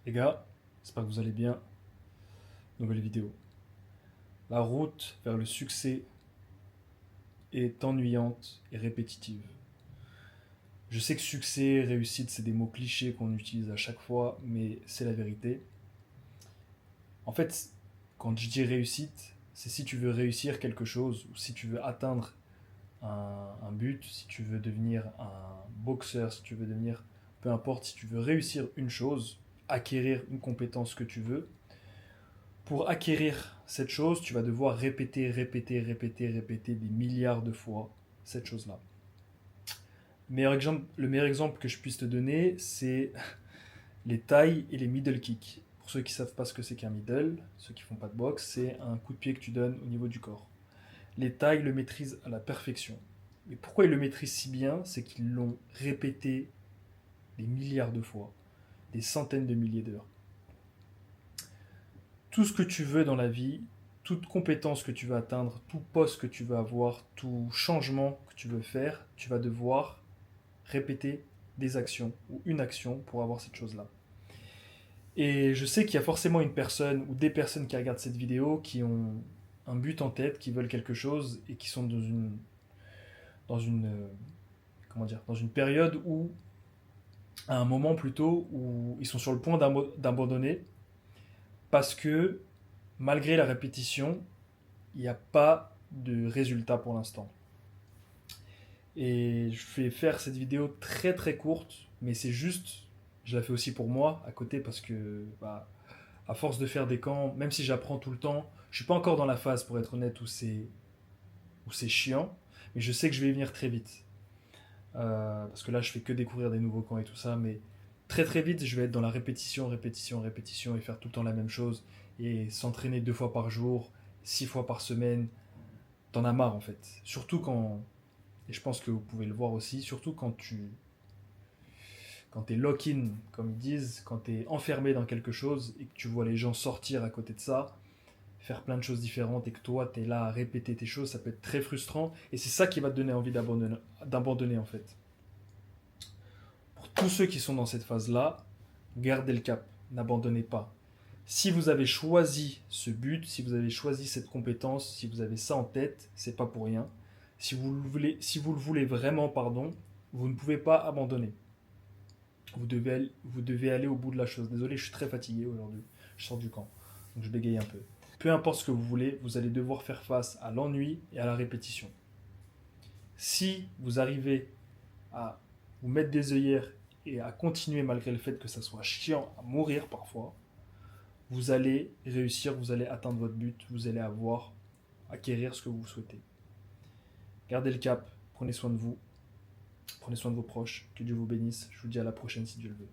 Les gars, j'espère que vous allez bien. Nouvelle vidéo. La route vers le succès est ennuyante et répétitive. Je sais que succès, réussite, c'est des mots clichés qu'on utilise à chaque fois, mais c'est la vérité. En fait, quand je dis réussite, c'est si tu veux réussir quelque chose ou si tu veux atteindre un but, si tu veux devenir un boxeur, si tu veux devenir, peu importe, si tu veux réussir une chose, acquérir une compétence que tu veux. Pour acquérir cette chose, tu vas devoir répéter, répéter, répéter, répéter des milliards de fois cette chose-là. Le meilleur exemple que je puisse te donner, c'est les tailles et les middle kicks. Pour ceux qui ne savent pas ce que c'est qu'un middle, ceux qui ne font pas de boxe, c'est un coup de pied que tu donnes au niveau du corps. Les tailles le maîtrisent à la perfection. Mais pourquoi ils le maîtrisent si bien? C'est qu'ils l'ont répété des milliards de fois, des centaines de milliers d'heures. Tout ce que tu veux dans la vie, toute compétence que tu veux atteindre, tout poste que tu veux avoir, tout changement que tu veux faire, tu vas devoir répéter des actions ou une action pour avoir cette chose-là. Et je sais qu'il y a forcément une personne ou des personnes qui regardent cette vidéo qui ont un but en tête, qui veulent quelque chose et qui sont dans une comment dire, dans une période où, à un moment plutôt, où ils sont sur le point d'abandonner parce que malgré la répétition, il n'y a pas de résultat pour l'instant. Et je vais faire cette vidéo très très courte, mais c'est juste, je la fais aussi pour moi à côté parce que, à force de faire des camps, même si j'apprends tout le temps, je suis pas encore dans la phase, pour être honnête, où c'est chiant, mais je sais que je vais y venir très vite. Parce que là, je fais que découvrir des nouveaux camps et tout ça, mais très très vite, je vais être dans la répétition, répétition, répétition et faire tout le temps la même chose et s'entraîner 2 fois par jour, 6 fois par semaine. T'en as marre en fait. Surtout quand, et je pense que vous pouvez le voir aussi, surtout quand t'es lock-in, comme ils disent, quand t'es enfermé dans quelque chose et que tu vois les gens sortir à côté de ça, faire plein de choses différentes et que toi t'es là à répéter tes choses, ça peut être très frustrant et c'est ça qui va te donner envie d'abandonner en fait. Pour tous ceux qui sont dans cette phase-là, gardez le cap, n'abandonnez pas. Si vous avez choisi ce but, si vous avez choisi cette compétence, si vous avez ça en tête, c'est pas pour rien. Si vous le voulez vraiment, pardon, vous ne pouvez pas abandonner. Vous devez aller au bout de la chose. Désolé, je suis très fatigué aujourd'hui. Je sors du camp, donc je bégaye un peu. Peu importe ce que vous voulez, vous allez devoir faire face à l'ennui et à la répétition. Si vous arrivez à vous mettre des œillères et à continuer malgré le fait que ça soit chiant à mourir parfois, vous allez réussir, vous allez atteindre votre but, vous allez acquérir ce que vous souhaitez. Gardez le cap, prenez soin de vous, prenez soin de vos proches, que Dieu vous bénisse. Je vous dis à la prochaine si Dieu le veut.